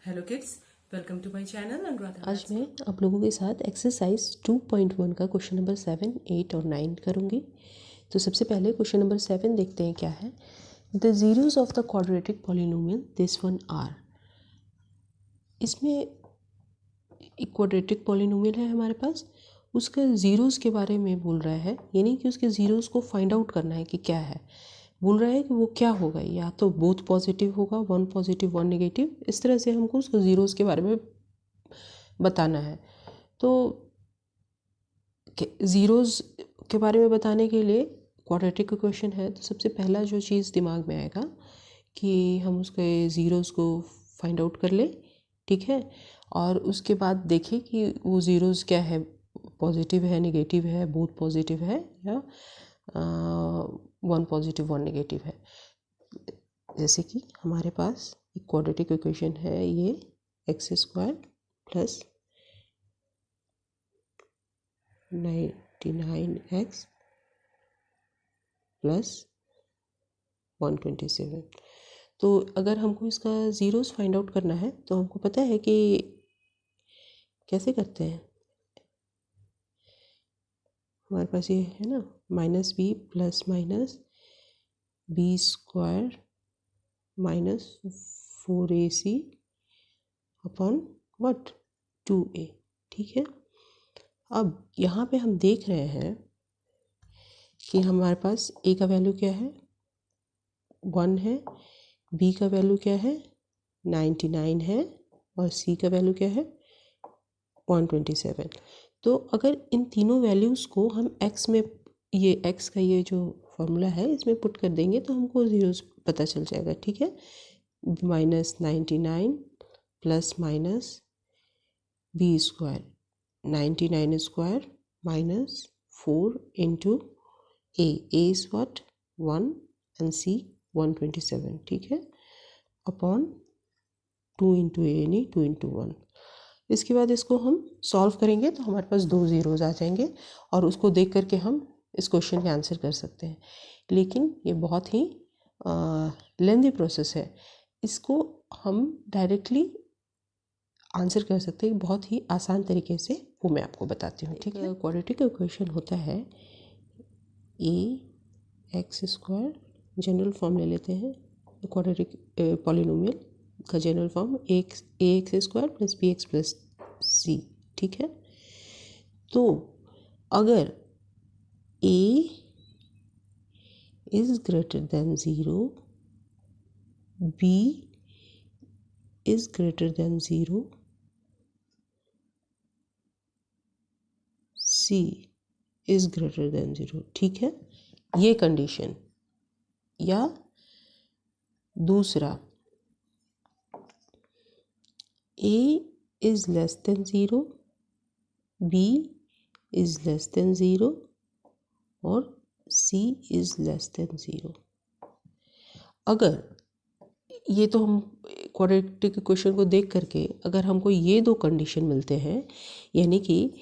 Hello kids, welcome to my channel Anuradha. आज मैं आप लोगों के साथ एक्सरसाइज 2.1 का क्वेश्चन नंबर 7, 8 और 9 करूँगी। तो सबसे पहले क्वेश्चन नंबर 7 देखते हैं क्या है। The zeros of the quadratic polynomial this one are. इसमें एक क्वाड्रेटिक पॉलिनोमियल है हमारे पास, उसका ज़ीरोज़ के बारे में बोल रहा है, यानी कि उसके ज़ीरोज़ को फाइंड आउट करना है कि क्या है। बोल रहा है कि वो क्या होगा, या तो बोथ पॉजिटिव होगा, वन पॉजिटिव वन नेगेटिव, इस तरह से हमको उसको ज़ीरोज़ के बारे में बताना है। तो ज़ीरोज़ के बारे में बताने के लिए क्वाड्रेटिक इक्वेशन है, तो सबसे पहला जो चीज़ दिमाग में आएगा कि हम उसके ज़ीरोज़ को फाइंड आउट कर लें, ठीक है। और उसके बाद देखें कि वो ज़ीरोज़ क्या है, पॉजिटिव है, नेगेटिव है, बोथ पॉजिटिव है, या वन पॉजिटिव वन नेगेटिव है। जैसे कि हमारे पास एक क्वाड्रेटिक इक्वेशन है, ये x square plus 99x plus 127। तो अगर हमको इसका ज़ीरोज़ फाइंड आउट करना है तो हमको पता है कि कैसे करते हैं। हमारे पास ये है ना, minus b plus minus b square minus 4ac upon what 2a, ठीक है। अब यहाँ पे हम देख रहे हैं कि हमारे पास a का वैल्यू क्या है, 1 है, b का वैल्यू क्या है, 99 है, और c का वैल्यू क्या है, 127। तो अगर इन तीनों वैल्यूज़ को हम x में, ये x का ये जो फॉर्मूला है इसमें पुट कर देंगे तो हमको ज़ीरोज़ पता चल जाएगा, ठीक है। -99 plus minus b square, 99 square minus 4 into a is what 1 and c 127, ठीक है, अपॉन 2 इंटू ए यानी 2 इंटू 1। इसके बाद इसको हम सॉल्व करेंगे तो हमारे पास दो ज़ीरोज़ आ जाएंगे और उसको देख करके हम इस क्वेश्चन का आंसर कर सकते हैं। लेकिन ये बहुत ही लेंदी प्रोसेस है, इसको हम डायरेक्टली आंसर कर सकते हैं बहुत ही आसान तरीके से, वो मैं आपको बताती हूँ, ठीक है। क्वाड्रेटिक इक्वेशन होता है a x square, general form ले लेते हैं क्वाड्रेटिक पॉलिनोमियल का general form a x square plus b x plus c, ठीक है। तो अगर a is greater than 0, b is greater than 0, c is greater than 0, ठीक है, ये कंडीशन। या दूसरा, a is less than 0, b is less than 0 और c इज लेस देन 0। अगर ये तो हम क्वाड्रेटिक इक्वेशन को देख करके अगर हमको ये दो कंडीशन मिलते हैं, यानी कि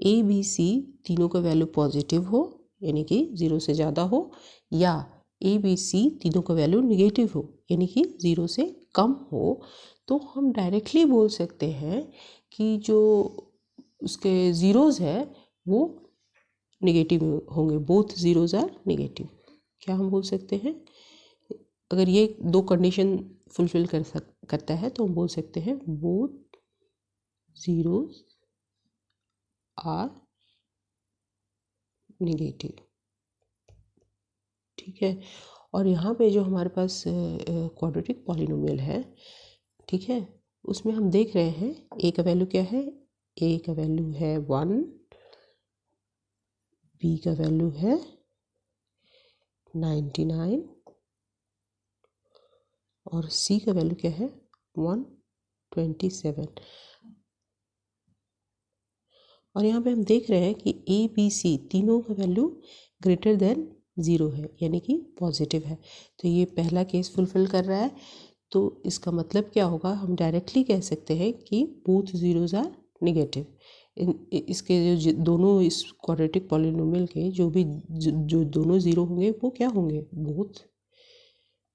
ए बी सी तीनों का वैल्यू पॉजिटिव हो, यानी कि 0 से ज़्यादा हो, या ए बी सी तीनों का वैल्यू निगेटिव हो, यानी कि 0 से कम हो, तो हम डायरेक्टली बोल सकते हैं कि जो उसके ज़ीरोज़ है वो निगेटिव होंगे, बोथ ज़ीरोज़ आर निगेटिव। क्या हम बोल सकते हैं, अगर ये दो कंडीशन फुलफिल करता है तो हम बोल सकते हैं बोथ ज़ीरोज़ आर निगेटिव, ठीक है। और यहाँ पे जो हमारे पास क्वाड्रेटिक पॉलिनोमियल है, ठीक है, उसमें हम देख रहे हैं ए का वैल्यू क्या है, ए का वैल्यू है 1, बी का वैल्यू है 99 और सी का वैल्यू क्या है 127। और यहाँ पे हम देख रहे हैं कि ए बी सी तीनों का वैल्यू ग्रेटर देन 0 है, यानी कि पॉजिटिव है। तो ये पहला केस फुलफिल कर रहा है। तो इसका मतलब क्या होगा, हम डायरेक्टली कह सकते हैं कि बोथ ज़ीरोज़ आर निगेटिव। इसके जो दोनों इस क्वाड्रेटिक पॉलिनोमियल के जो दोनों ज़ीरो होंगे वो क्या होंगे,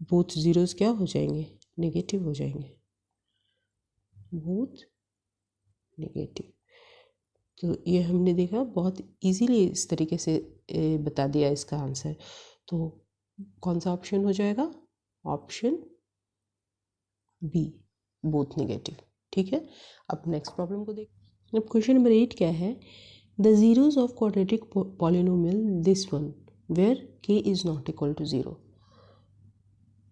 बोथ ज़ीरोज़ क्या हो जाएंगे, नेगेटिव हो जाएंगे। Both negative. तो ये हमने देखा, बहुत इजीली इस तरीके से बता दिया इसका आंसर। तो कौन सा ऑप्शन हो जाएगा? Option b, both negative. ठीक है, अब नेक्स्ट प्रॉब्लम को देख। अब क्वेश्चन नंबर 8 क्या है? The zeros of quadratic polynomial this one where k is not equal to 0।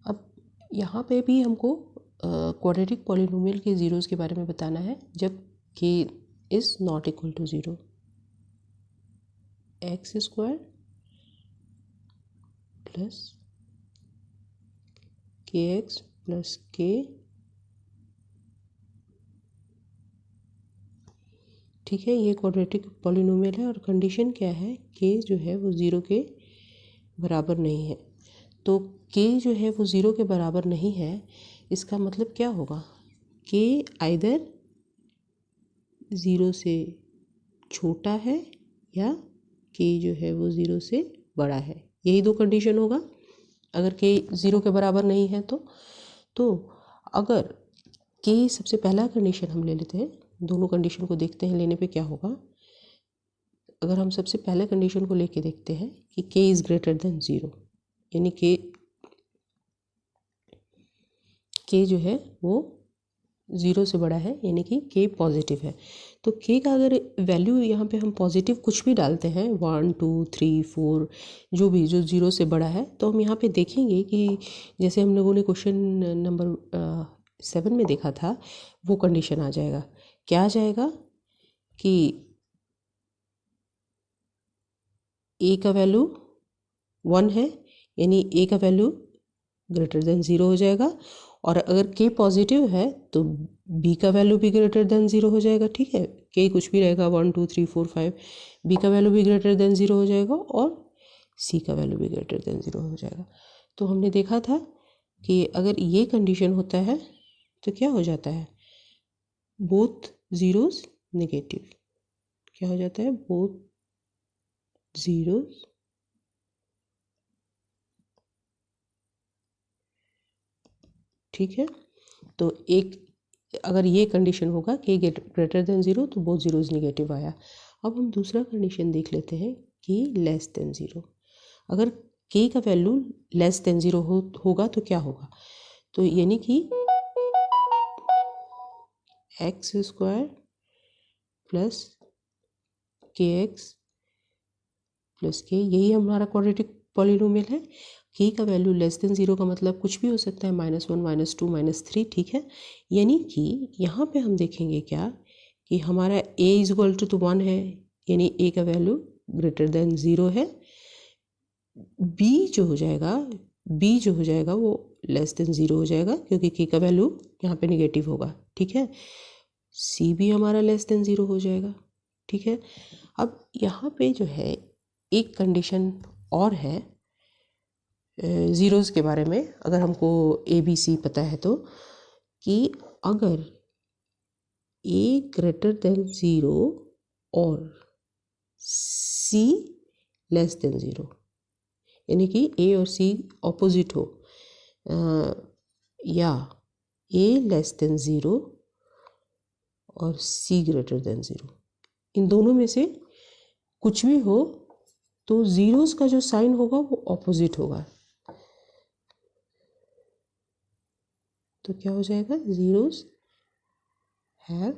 अब यहाँ पे भी हमको क्वाड्रेटिक पॉलिनोमियल के ज़ीरोज़ के बारे में बताना है जब k is not equal to 0। X square plus k x plus k, ठीक है, ये क्वाड्रेटिक पॉलिनोमियल है और कंडीशन क्या है? k जो है वो 0 के बराबर नहीं है। तो k जो है वो 0 के बराबर नहीं है, इसका मतलब क्या होगा? k आइदर 0 से छोटा है या k जो है वो 0 से बड़ा है। यही दो कंडीशन होगा अगर k 0 के बराबर नहीं है तो अगर k, सबसे पहला कंडीशन हम ले लेते हैं, दोनों कंडीशन को देखते हैं लेने पे क्या होगा। अगर हम सबसे पहले कंडीशन को लेके देखते हैं कि k इज़ ग्रेटर देन 0, यानी k जो है वो 0 से बड़ा है, यानी कि k पॉजिटिव है। तो k का अगर वैल्यू यहाँ पे हम पॉजिटिव कुछ भी डालते हैं, 1 2 3 4 जो भी, जो 0 से बड़ा है, तो हम यहाँ पे देखेंगे कि जैसे हम लोगों ने क्वेश्चन नंबर 7 में देखा था, वो कंडीशन आ जाएगा। क्या आ जाएगा कि a का वैल्यू 1 है, यानी a का वैल्यू ग्रेटर देन 0 हो जाएगा। और अगर k पॉजिटिव है तो b का वैल्यू भी ग्रेटर देन 0 हो जाएगा। ठीक है, k कुछ भी रहेगा, 1 2 3 4 5, b का वैल्यू भी ग्रेटर देन 0 हो जाएगा और c का वैल्यू भी ग्रेटर देन 0 हो जाएगा। तो हमने देखा था कि अगर ये कंडीशन होता है तो क्या हो जाता है? Both zeros negative. क्या हो जाता है? बोथ ज़ीरोज़ ठीक है। तो एक, अगर ये कंडीशन होगा कि ग्रेटर देन 0 तो बोथ ज़ीरोज़ नेगेटिव आया। अब हम दूसरा कंडीशन देख लेते हैं कि लेस देन 0। अगर k का वैल्यू लेस देन 0 होगा तो क्या होगा? तो यानी कि x square plus k x plus के, यही हमारा क्वाड्रेटिक पॉलिनोमियल है। k का वैल्यू लेस देन 0 का मतलब कुछ भी हो सकता है, -1 -2 -3। ठीक है, यानी कि यहाँ पे हम देखेंगे क्या कि हमारा a इज इक्वल टू 1 है, यानी a का वैल्यू ग्रेटर देन 0 है। b जो हो जाएगा वो लेस देन 0 हो जाएगा, क्योंकि k का वैल्यू यहाँ पे नेगेटिव होगा। ठीक है, c भी हमारा लेस देन 0 हो जाएगा। ठीक है, अब यहाँ पे जो है एक कंडीशन और है ज़ीरोज़ के बारे में, अगर हमको ए बी सी पता है तो, कि अगर a ग्रेटर देन 0 और c लेस देन 0, यानी कि a और c ऑपोजिट हो, या a लेस देन 0 और c ग्रेटर देन 0, इन दोनों में से कुछ भी हो तो ज़ीरोज़ का जो साइन होगा वो ऑपोजिट होगा। तो क्या हो जाएगा? Zeros have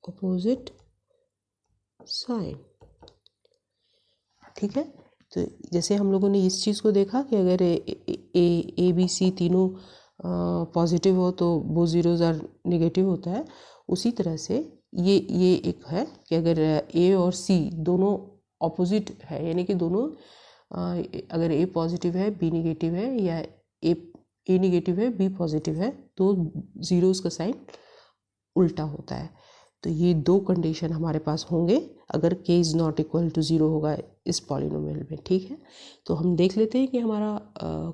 opposite sign. ठीक है, तो जैसे हम लोगों ने इस चीज़ को देखा कि अगर ए बी सी तीनों पॉजिटिव हो तो वो ज़ीरोज़ आर नेगेटिव होता है, उसी तरह से ये एक है कि अगर ए और सी दोनों ऑपोजिट है, यानी कि दोनों अगर ए पॉजिटिव है बी नेगेटिव है, या ए नेगेटिव है बी पॉजिटिव है, तो ज़ीरोज़ का साइन उल्टा होता है। तो ये दो कंडीशन हमारे पास होंगे अगर k is not equal to 0 होगा इस पॉलिनोमियल में। ठीक है, तो हम देख लेते हैं कि हमारा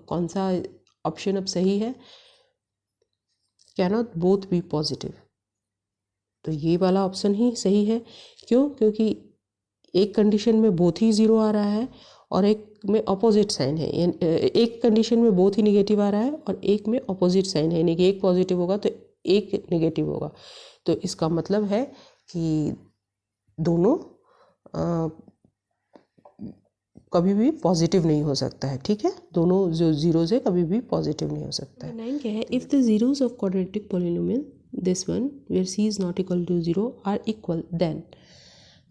कौन सा ऑप्शन अब सही है। Can not both be positive, तो ये वाला ऑप्शन ही सही है। क्यों? क्योंकि एक कंडीशन में बोथ ही 0 आ रहा है और एक में अपोजिट साइन है, एक कंडीशन में बोथ ही निगेटिव आ रहा है और एक में अपोजिट साइन है, यानी कि एक पॉजिटिव होगा तो एक निगेटिव होगा। तो इसका मतलब है कि दोनों कभी भी पॉजिटिव नहीं हो सकता है, ठीक है, दोनों जो जीरोज है कभी भी पॉजिटिव नहीं हो सकता है। 9 क्या है, if the zeros of quadratic polynomial this one where c is not equal to zero are equal then,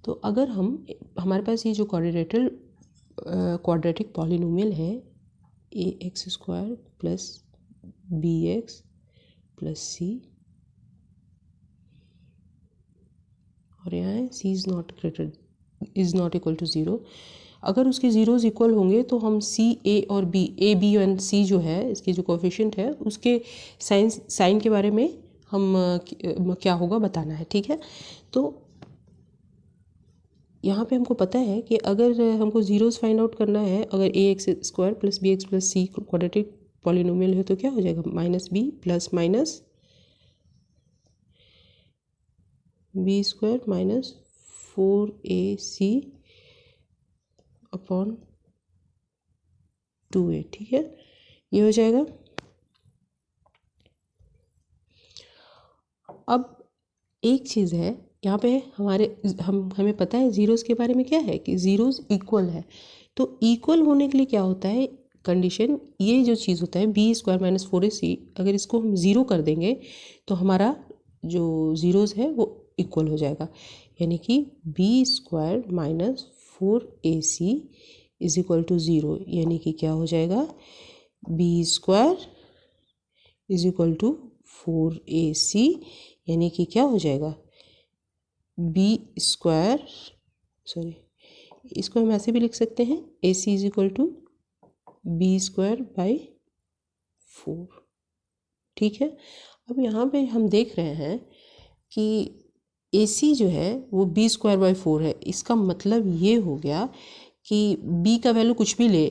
तो अगर हमारे पास ये जो क्वाड्रेटिक पॉलिनोमियल है a x square plus b x plus c, और यहाँ है c is not equal to zero, अगर उसके ज़ीरोज़ इक्वल होंगे तो हम सी ए और बी, ए बी एंड सी जो है इसके जो कोफिशिएंट है उसके साइन के बारे में हम क्या होगा बताना है, ठीक है। तो यहाँ पे हमको पता है कि अगर हमको ज़ीरोज़ फाइंड आउट करना है, अगर a x square plus b x plus c quadratic polynomial है तो क्या हो जाएगा, minus b plus minus b square minus 4ac upon 2a, ठीक है, ये हो जाएगा। अब एक चीज़ है यहाँ पे हमें पता है ज़ीरोज़ के बारे में क्या है कि ज़ीरोज़ इक्वल है, तो इक्वल होने के लिए क्या होता है कंडीशन, ये जो चीज़ होता है बी स्क्वायर माइनस 4ac, अगर इसको हम ज़ीरो कर देंगे तो हमारा जो ज़ीरोज़ है वो इक्वल हो जाएगा, यानी कि b square minus 4ac is equal to zero, यानी कि क्या हो जाएगा, b square is equal to 4ac, यानी कि क्या हो जाएगा, बी स्क्वायर, सॉरी इसको हम ऐसे भी लिख सकते हैं, ac is equal to b square by 4, ठीक है। अब यहाँ पे हम देख रहे हैं कि ac जो है वो बी स्क्वायर बाई 4 है, इसका मतलब ये हो गया कि b का वैल्यू कुछ भी ले,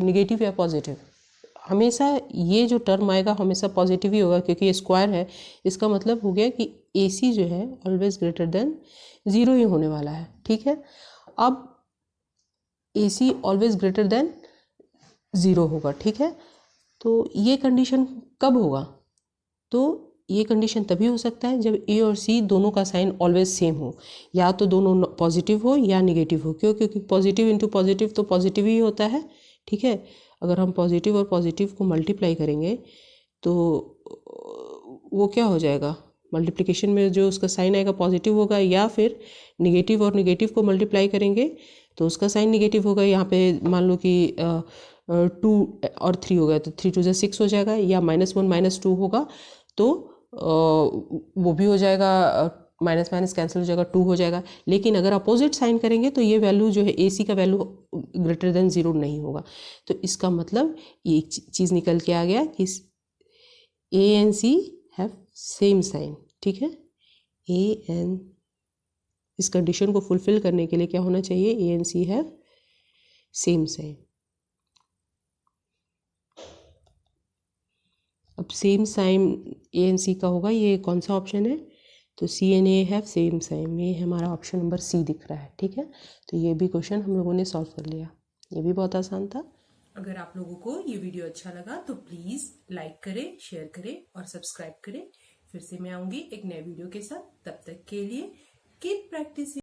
निगेटिव या पॉजिटिव, हमेशा ये जो टर्म आएगा हमेशा पॉजिटिव ही होगा क्योंकि ये स्क्वायर है, इसका मतलब हो गया कि ac जो है ऑलवेज ग्रेटर देन ज़ीरो ही होने वाला है, ठीक है। अब ac always greater than zero होगा, ठीक है, तो ये कंडीशन कब होगा, तो ये कंडीशन तभी हो सकता है जब ए और सी दोनों का साइन ऑलवेज सेम हो, या तो दोनों पॉजिटिव हो या निगेटिव हो, क्यों, क्योंकि पॉजिटिव इंटू पॉजिटिव तो पॉजिटिव ही होता है, ठीक है। अगर हम पॉजिटिव और पॉजिटिव को मल्टीप्लाई करेंगे तो वो क्या हो जाएगा, मल्टीप्लिकेशन में जो उसका साइन आएगा पॉजिटिव होगा, या फिर निगेटिव और निगेटिव को मल्टीप्लाई करेंगे तो उसका साइन निगेटिव होगा। यहाँ पे मान लो कि 2 और 3 हो गया तो 3 2 से 6 हो जाएगा, या -1 -2 होगा तो वो भी हो जाएगा, माइनस माइनस कैंसिल हो जाएगा, 2 हो जाएगा। लेकिन अगर अपोजिट साइन करेंगे तो ये वैल्यू जो है AC का वैल्यू ग्रेटर देन ज़ीरो नहीं होगा, तो इसका मतलब ये चीज़ निकल के आ गया कि A and C have same sign, ठीक है। A एंड इस कंडीशन को फुलफिल करने के लिए क्या होना चाहिए, A and C have same sign. अब same sign a and c का होगा, ये कौन सा ऑप्शन है, तो c and a have same sign, ये हमारा ऑप्शन नंबर सी दिख रहा है, ठीक है। तो ये भी क्वेश्चन हम लोगों ने सॉल्व कर लिया, ये भी बहुत आसान था। अगर आप लोगों को ये वीडियो अच्छा लगा तो प्लीज लाइक करें, शेयर करें और सब्सक्राइब करें। फिर से मैं आऊंगी एक नए वीडियो के साथ, तब तक के लिए कीप प्रैक्टिसिंग।